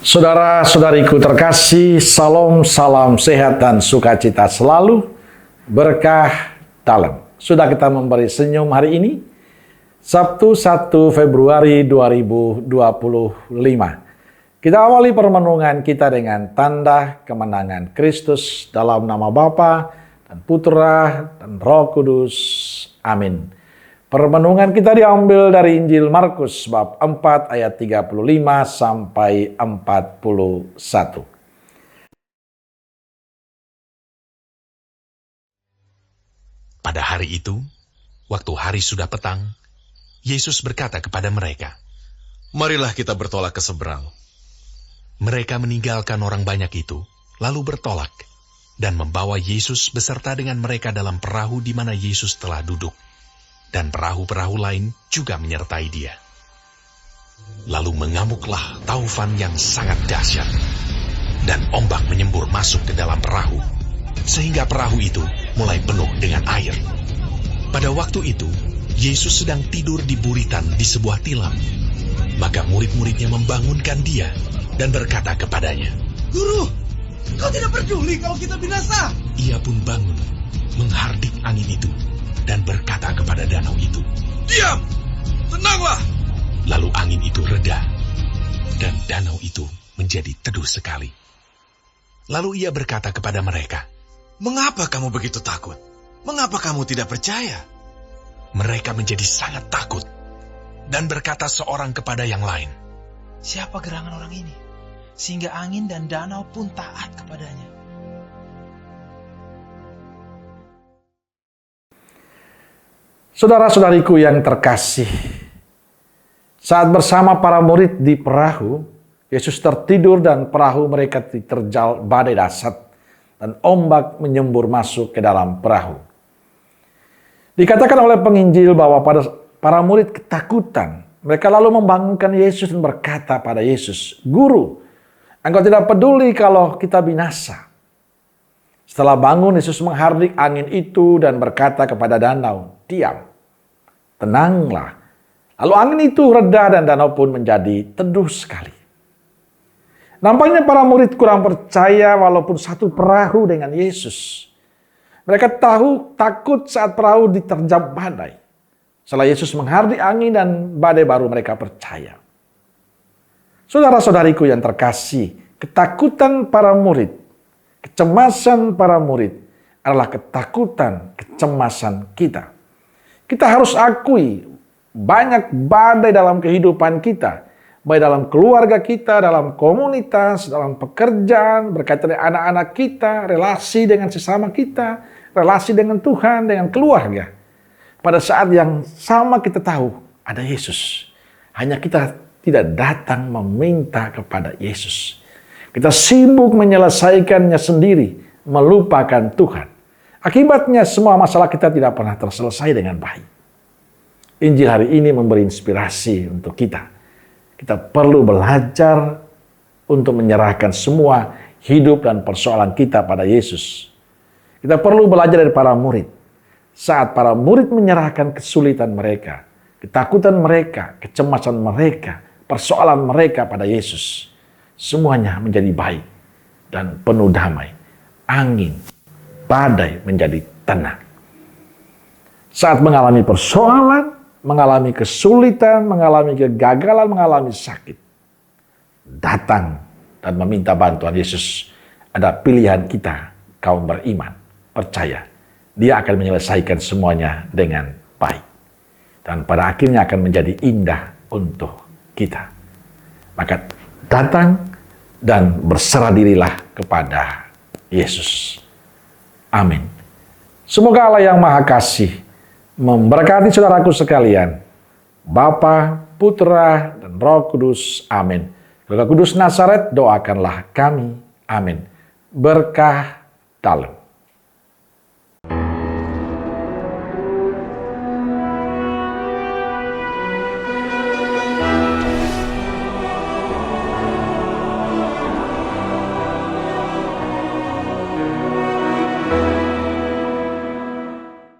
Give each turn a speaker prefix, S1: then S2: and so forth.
S1: Saudara-saudariku terkasih, salam, salam sehat dan sukacita selalu, berkah dalam. Sudah kita memberi senyum hari ini, Sabtu 1 Februari 2025. Kita awali permenungan kita dengan tanda kemenangan Kristus dalam nama Bapa dan Putra dan Roh Kudus. Amin. Permenungan kita diambil dari Injil Markus bab 4 ayat 35 sampai 41.
S2: Pada hari itu, waktu hari sudah petang, Yesus berkata kepada mereka,
S3: "Marilah kita bertolak ke seberang."
S2: Mereka meninggalkan orang banyak itu, lalu bertolak, dan membawa Yesus beserta dengan mereka dalam perahu di mana Yesus telah duduk. Dan perahu-perahu lain juga menyertai dia. Lalu mengamuklah taufan yang sangat dahsyat, dan ombak menyembur masuk ke dalam perahu, sehingga perahu itu mulai penuh dengan air. Pada waktu itu, Yesus sedang tidur di buritan di sebuah tilam. Maka murid-muridnya membangunkan dia dan berkata kepadanya,
S4: "Guru, kau tidak peduli kalau kita binasa?"
S2: Ia pun bangun, menghardik angin itu, dan berkata kepada danau itu,
S4: "Diam, tenanglah."
S2: Lalu angin itu reda, dan danau itu menjadi teduh sekali. Lalu ia berkata kepada mereka,
S4: "Mengapa kamu begitu takut? Mengapa kamu tidak percaya?"
S2: Mereka menjadi sangat takut, dan berkata seorang kepada yang lain,
S5: "Siapa gerangan orang ini, sehingga angin dan danau pun taat kepadanya?"
S1: Saudara-saudariku yang terkasih, saat bersama para murid di perahu, Yesus tertidur dan perahu mereka diterjal badai dahsyat dan ombak menyembur masuk ke dalam perahu. Dikatakan oleh penginjil bahwa para murid ketakutan. Mereka lalu membangunkan Yesus dan berkata pada Yesus, "Guru, Engkau tidak peduli kalau kita binasa." Setelah bangun, Yesus menghardik angin itu dan berkata kepada danau, "Diam, tenanglah." Lalu angin itu reda dan danau pun menjadi teduh sekali. Nampaknya para murid kurang percaya walaupun satu perahu dengan Yesus. Mereka takut saat perahu diterjang badai. Setelah Yesus menghardik angin dan badai baru mereka percaya. Saudara-saudariku yang terkasih, ketakutan para murid, kecemasan para murid adalah ketakutan, kecemasan kita. Kita harus akui banyak badai dalam kehidupan kita, baik dalam keluarga kita, dalam komunitas, dalam pekerjaan, berkaitan dengan anak-anak kita, relasi dengan sesama kita, relasi dengan Tuhan, dengan keluarga. Pada saat yang sama kita tahu ada Yesus. Hanya kita tidak datang meminta kepada Yesus. Kita sibuk menyelesaikannya sendiri, melupakan Tuhan. Akibatnya semua masalah kita tidak pernah terselesai dengan baik. Injil hari ini memberi inspirasi untuk kita. Kita perlu belajar untuk menyerahkan semua hidup dan persoalan kita pada Yesus. Kita perlu belajar dari para murid. Saat para murid menyerahkan kesulitan mereka, ketakutan mereka, kecemasan mereka, persoalan mereka pada Yesus, semuanya menjadi baik dan penuh damai. Angin, badai menjadi tenang. Saat mengalami persoalan, mengalami kesulitan, mengalami kegagalan, mengalami sakit, datang dan meminta bantuan Yesus. Ada pilihan kita, kaum beriman, percaya. Dia akan menyelesaikan semuanya dengan baik. Dan pada akhirnya akan menjadi indah untuk kita. Maka datang dan berserah dirilah kepada Yesus. Amin. Semoga Allah yang Maha Kasih memberkati saudaraku sekalian. Bapa, Putra, dan Roh Kudus. Amin. Roh Kudus Nazaret, doakanlah kami. Amin. Berkah dalam.